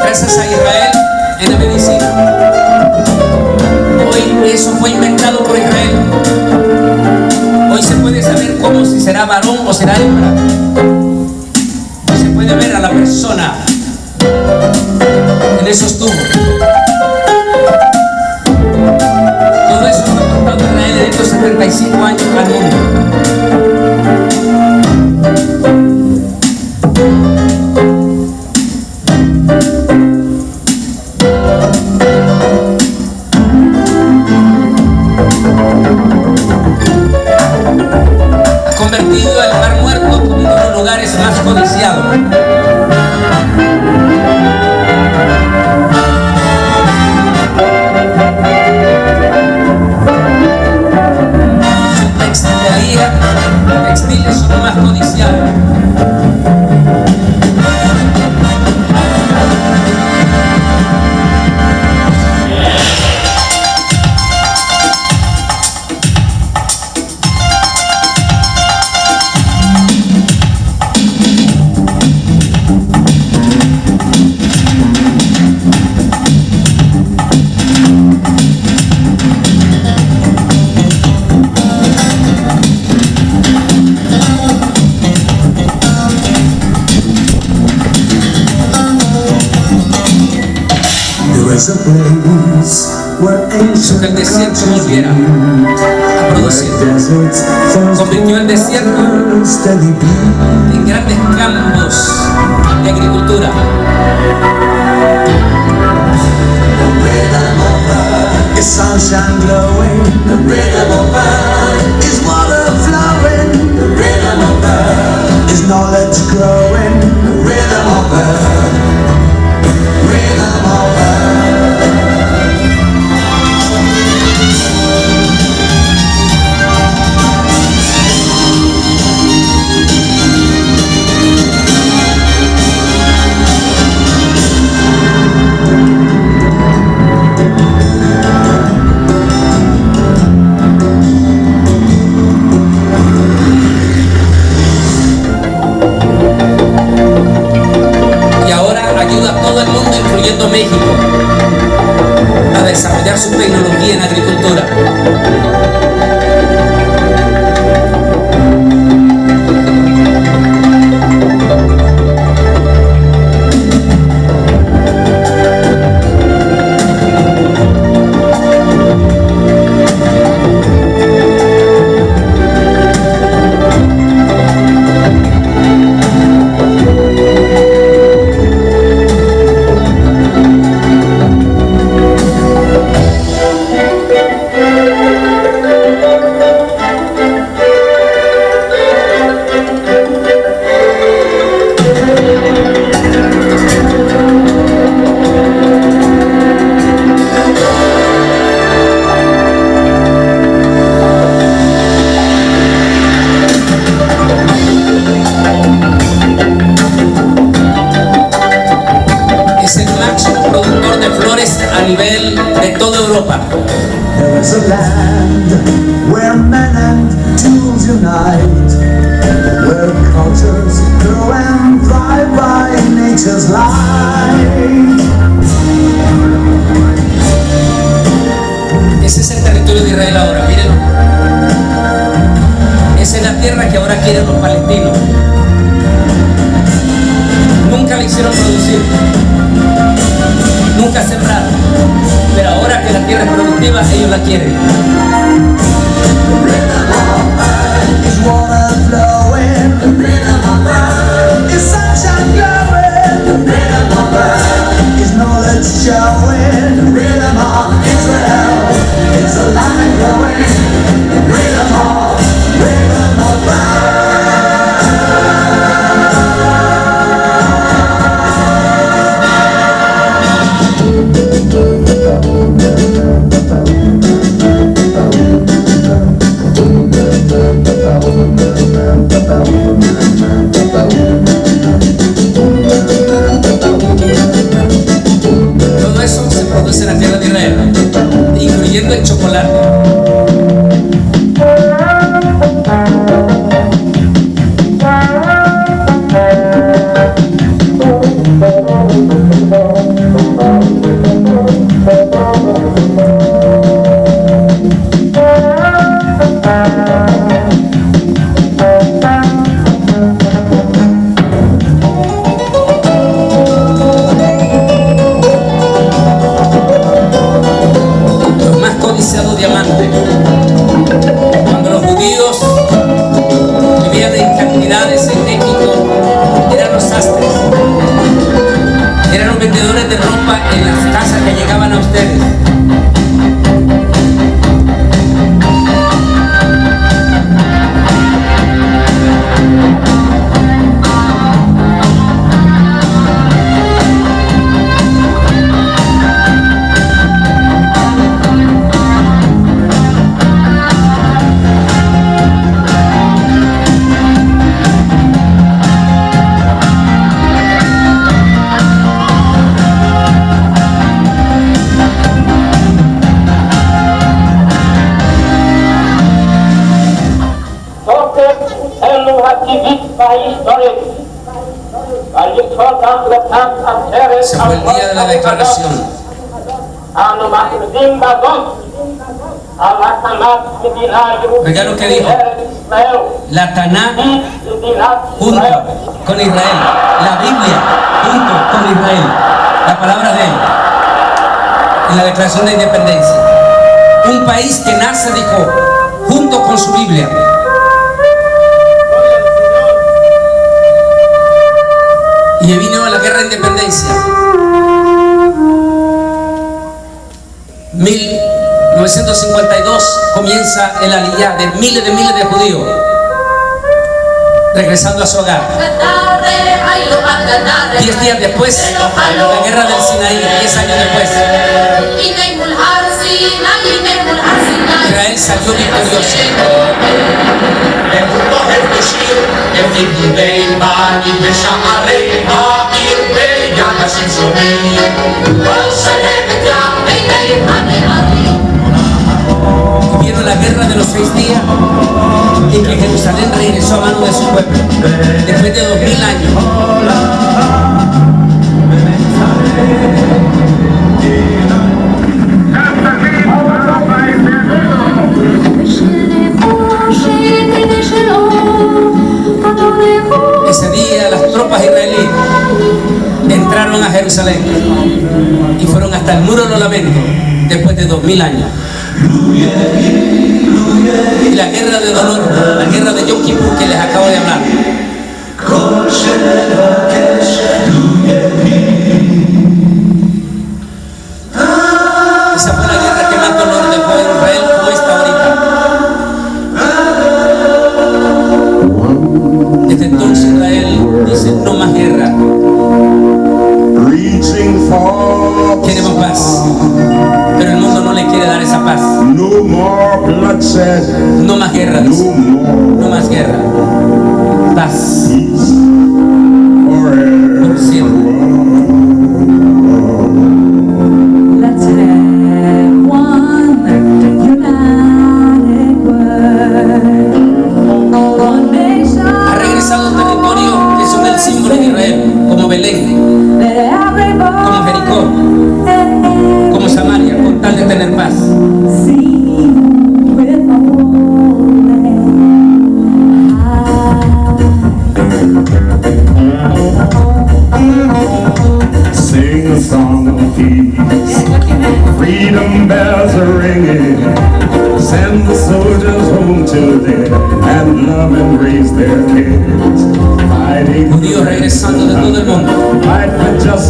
Gracias a Israel en la medicina. Hoy eso fue inventado por Israel. Hoy se puede saber cómo, si será varón o será hembra. Hoy se puede ver a la persona en esos tubos. Todo eso fue aportado Israel en estos 75 años al mundo. Convertido el Mar Muerto como uno de los lugares más codiciados. was a place where Hizo que el ancient desierto cultures volviera a where producir. deserts first Convirtió el desierto were steady beat. en grandes campos de agricultura. Is sunshine glowing? The rhythm of earth. Is water flowing? The rhythm of earth. Is knowledge growing? The rhythm of earth. Rhythm of Y ahora ayuda a todo el mundo, incluyendo México, a desarrollar su tecnología en agricultura. Es el máximo productor de flores a nivel de toda Europa. There is a land where men and tools unite, where cultures grow and thrive by nature's light. Ese es el territorio de Israel ahora, mírenlo. Esa es la tierra que ahora quieren los palestinos. Nunca la hicieron producir, nunca sembraron, pero ahora que la tierra es productiva, ellos la quieren. Is water flowing? The rhythm of earth. Is sunshine glowing? The rhythm of earth. Is knowledge showing? The rhythm of Israel. Is a land growing? The rhythm of earth. Todo eso se produce en la tierra de Israel, incluyendo el chocolate. Los más codiciados diamantes. Cuando los judíos vivían en cantidades en México, eran los sastres, eran los vendedores de ropa en las casas que llegaban a ustedes. Se fue el día de la declaración. Oiga lo que dijo. La Taná junto con Israel. La Biblia junto con Israel. La palabra de él. en la Declaración de Independencia. Un país que nace, dijo, junto con su Biblia. Y vino la guerra de independencia. 1952 comienza el aliyá de miles de judíos regresando a su hogar. 10 días después, la guerra del Sinaí, 10 años después, Israel salió victorioso. Vieron la guerra de los 6 días en que Jerusalén regresó a mano de su pueblo después de 2000 años. Ese día las tropas israelíes entraron a Jerusalén y fueron hasta el muro de los lamentos después de 2000 años. Y la guerra de dolor, la guerra de Yom Kippur que les acabo de hablar. Esa fue la guerra que más dolor dejó en Israel como esta ahorita. Desde entonces Israel dice no más guerra. Queremos paz, pero el mundo no le quiere dar esa paz. No más guerra, dice. No más guerra. Paz por siempre. Ha regresado a territorios que son el símbolo de Israel, como Belén, como Jericó, como Samaria, con tal de tener paz. Sing a song of peace, freedom bells are ringing. Send the soldiers home to them and love and raise their kids. Judíos regresando de todo el mundo,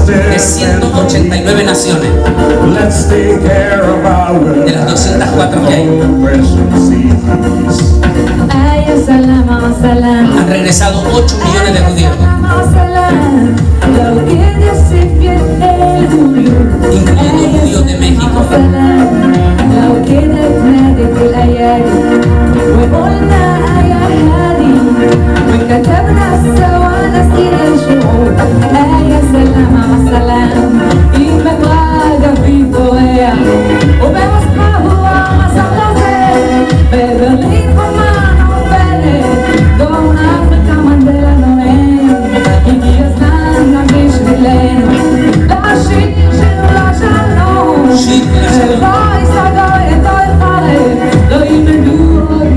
de 189 naciones, de las 204 que hay. Han regresado 8 millones de judíos, incluyendo judíos de México.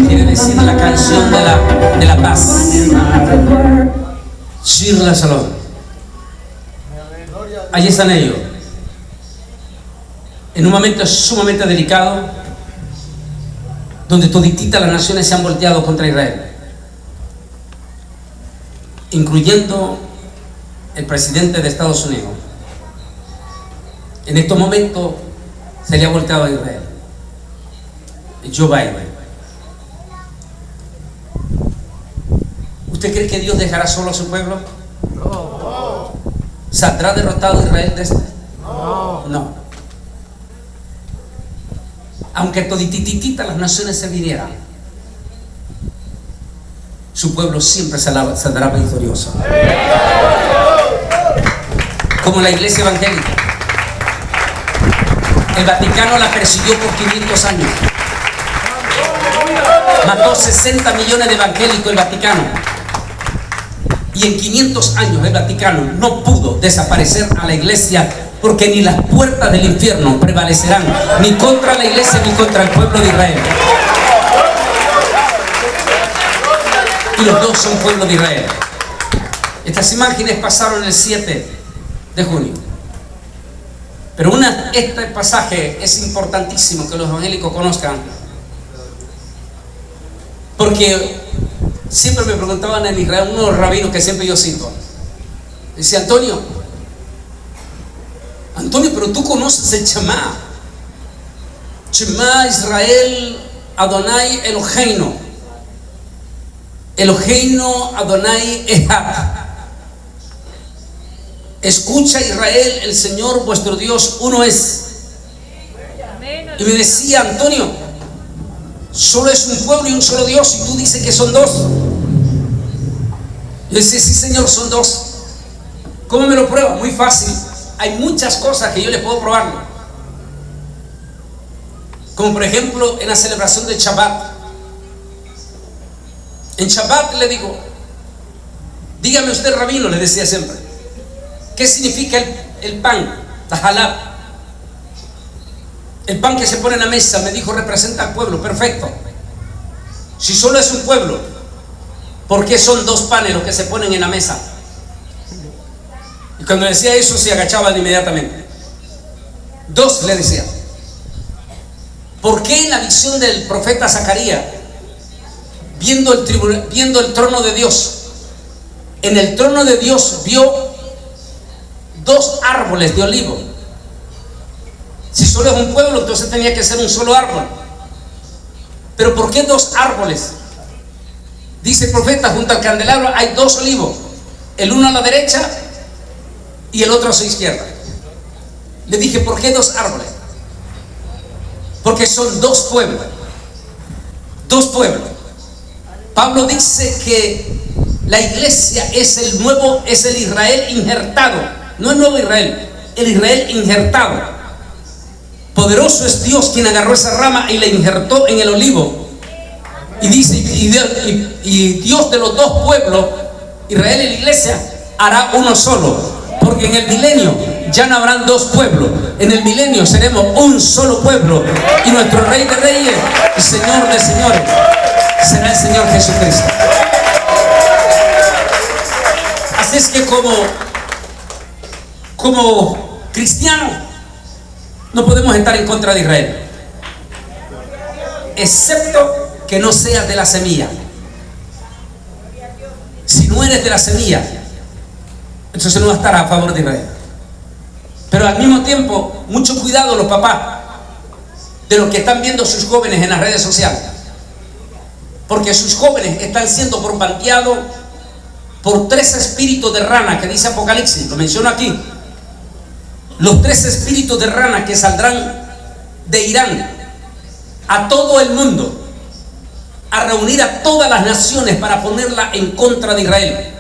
Quiere decir la canción de la paz. Shir la Shalom. Allí están ellos, en un momento sumamente delicado, donde todititas las naciones se han volteado contra Israel, incluyendo el presidente de Estados Unidos. En estos momentos se le ha volteado a Israel, Joe Biden. ¿Usted cree que Dios dejará solo a su pueblo? No. ¿Saldrá derrotado Israel de este? No. Aunque todititita las naciones se vinieran, su pueblo siempre saldrá victorioso. Como la iglesia evangélica. El Vaticano la persiguió por 500 años. Mató 60 millones de evangélicos el Vaticano. Y en 500 años el Vaticano no pudo desaparecer a la iglesia, porque ni las puertas del infierno prevalecerán ni contra la iglesia ni contra el pueblo de Israel. Y los dos son pueblo de Israel. Estas imágenes pasaron el 7 de junio. Pero este pasaje es importantísimo que los evangélicos conozcan, porque siempre me preguntaban en Israel, unos rabinos que siempre yo cito, decía: Antonio, pero tú conoces el Shema Israel Adonai Eloheinu, Eloheinu Adonai Echad. Escucha, Israel, el Señor vuestro Dios uno es. Y me decía: Antonio, solo es un pueblo y un solo Dios, y tú dices que son dos. Yo decía: sí, Señor, son dos. ¿Cómo me lo prueba? Muy fácil. Hay muchas cosas que yo le puedo probar, como por ejemplo en la celebración del Shabbat. En Shabbat le digo: dígame usted, rabino, le decía siempre, ¿qué significa el pan? Tahalab. El pan que se pone en la mesa, me dijo, representa al pueblo. Perfecto. Si solo es un pueblo, ¿por qué son dos panes los que se ponen en la mesa? Y cuando decía eso, se agachaban inmediatamente. Dos, le decía. ¿Por qué en la visión del profeta Zacarías, viendo el trono de Dios, en el trono de Dios vio dos árboles de olivo? Si solo es un pueblo, entonces tenía que ser un solo árbol. Pero ¿por qué dos árboles? Dice el profeta: junto al candelabro hay dos olivos, el uno a la derecha y el otro a su izquierda. Le dije: ¿por qué dos árboles? Porque son dos pueblos. Dos pueblos. Pablo dice que la iglesia es el Israel injertado. No el nuevo Israel, el Israel injertado. Poderoso es Dios quien agarró esa rama y la injertó en el olivo. Y dice: y Dios de los dos pueblos, Israel y la iglesia, hará uno solo. Porque en el milenio ya no habrán dos pueblos. En el milenio seremos un solo pueblo. Y nuestro Rey de Reyes y Señor de Señores será el Señor Jesucristo. Así es que como cristianos no podemos estar en contra de Israel, excepto que no seas de la semilla. Si no eres de la semilla, entonces no va a estar a favor de Israel. Pero al mismo tiempo, mucho cuidado los papás de lo que están viendo sus jóvenes en las redes sociales, porque sus jóvenes están siendo bombardeados por 3 espíritus de rana que dice Apocalipsis, lo menciono aquí. Los 3 espíritus de rana que saldrán de Irán a todo el mundo, a reunir a todas las naciones para ponerla en contra de Israel.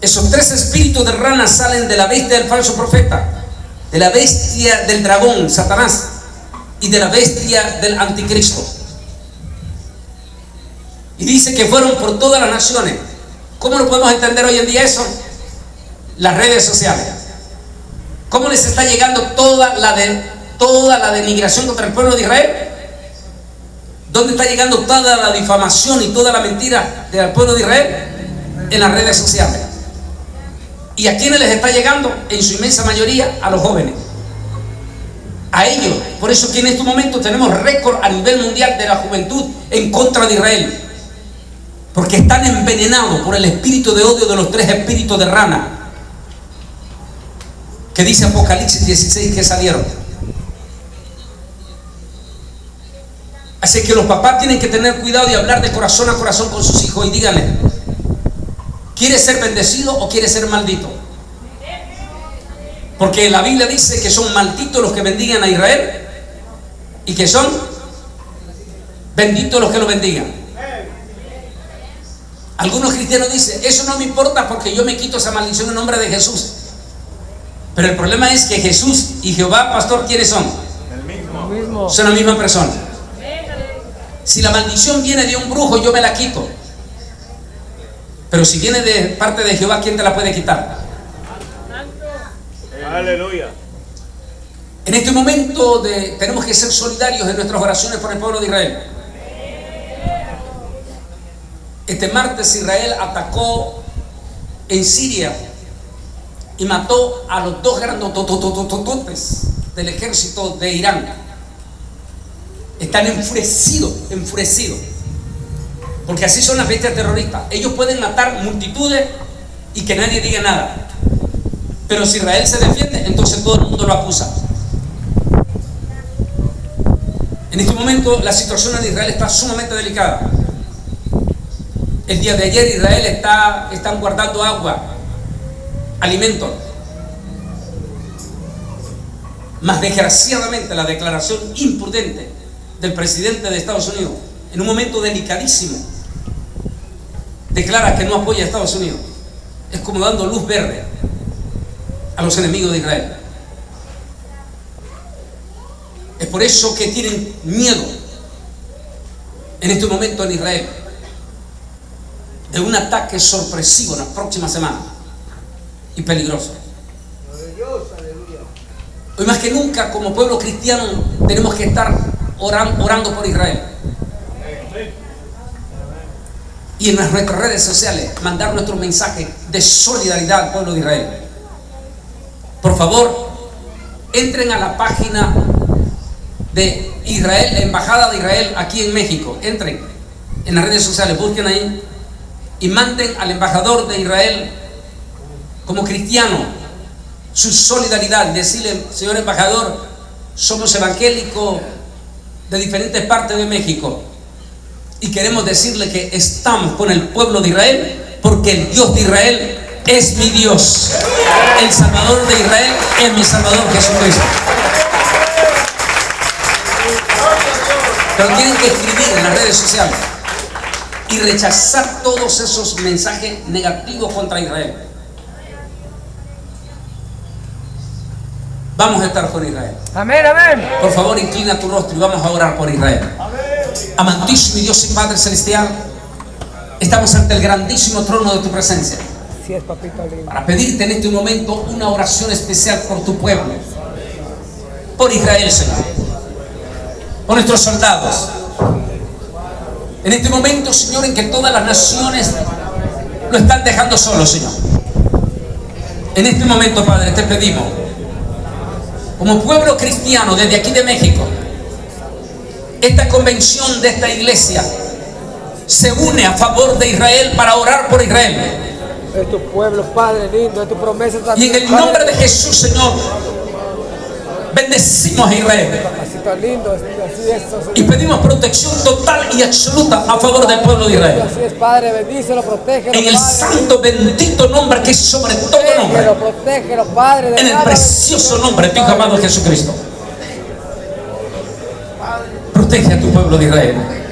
Esos 3 espíritus de rana salen de la bestia del falso profeta, de la bestia del dragón, Satanás, y de la bestia del anticristo. Y dice que fueron por todas las naciones. ¿Cómo lo podemos entender hoy en día eso? Las redes sociales. ¿Cómo les está llegando toda la denigración contra el pueblo de Israel? ¿Dónde está llegando toda la difamación y toda la mentira del pueblo de Israel? En las redes sociales. ¿Y a quiénes les está llegando? En su inmensa mayoría a los jóvenes. A ellos. Por eso que en este momento tenemos récord a nivel mundial de la juventud en contra de Israel. Porque están envenenados por el espíritu de odio de los 3 espíritus de rana que dice Apocalipsis 16 que salieron. Así que los papás tienen que tener cuidado y hablar de corazón a corazón con sus hijos y díganle: ¿quieres ser bendecido o quieres ser maldito? Porque la Biblia dice que son malditos los que bendigan a Israel y que son benditos los que lo bendigan. Algunos cristianos dicen: eso no me importa porque yo me quito esa maldición en nombre de Jesús. Pero el problema es que Jesús y Jehová, pastor, ¿quiénes son? El mismo. Son la misma persona. Si la maldición viene de un brujo, yo me la quito. Pero si viene de parte de Jehová, ¿quién te la puede quitar? Aleluya. En este momento tenemos que ser solidarios en nuestras oraciones por el pueblo de Israel. Este martes Israel atacó en Siria y mató a los dos grandotototototes del ejército de Irán. Están enfurecidos, porque así son las bestias terroristas. Ellos pueden matar multitudes y que nadie diga nada, pero si Israel se defiende, entonces todo el mundo lo acusa. En este momento la situación en Israel está sumamente delicada. El día de ayer Israel están guardando agua, alimentos. Mas desgraciadamente la declaración imprudente del presidente de Estados Unidos, en un momento delicadísimo, declara que no apoya a Estados Unidos. Es como dando luz verde a los enemigos de Israel. Es por eso que tienen miedo en este momento en Israel de un ataque sorpresivo en la próxima semana y peligroso. Hoy más que nunca, como pueblo cristiano, tenemos que estar orando por Israel. Y en nuestras redes sociales mandar nuestro mensaje de solidaridad al pueblo de Israel. Por favor, entren a la página de Israel, la embajada de Israel aquí en México. Entren en las redes sociales, busquen ahí y manden al embajador de Israel como cristiano su solidaridad y decirle: señor embajador, somos evangélicos de diferentes partes de México y queremos decirle que estamos con el pueblo de Israel, porque el Dios de Israel es mi Dios, el Salvador de Israel es mi Salvador Jesucristo. Pero tienen que escribir en las redes sociales y rechazar todos esos mensajes negativos contra Israel. Vamos a estar con Israel. Amén, amén. Por favor, inclina tu rostro y vamos a orar por Israel. Amantísimo Dios y Padre Celestial, estamos ante el grandísimo trono de tu presencia Así es, papito lindo. para pedirte en este momento una oración especial por tu pueblo, por Israel, Señor, por nuestros soldados. En este momento, Señor, en que todas las naciones lo están dejando solo, Señor. En este momento, Padre, te pedimos, como pueblo cristiano desde aquí de México, esta convención de esta iglesia se une a favor de Israel para orar por Israel. Es tu pueblo, Padre lindo, es tu promesa Y también. en el nombre de Jesús, Señor, bendecimos a Israel Papacito lindo, así es, Señor. y pedimos protección total y absoluta a favor del pueblo de Israel. Así es, Padre, bendícelo, protégelo, En el Padre. santo, bendito nombre que es sobre todo nombre, Protégelo, Padre. De en el nada, precioso bendito, nombre de tu Padre. amado Jesucristo. Protege a tu pueblo de Israel.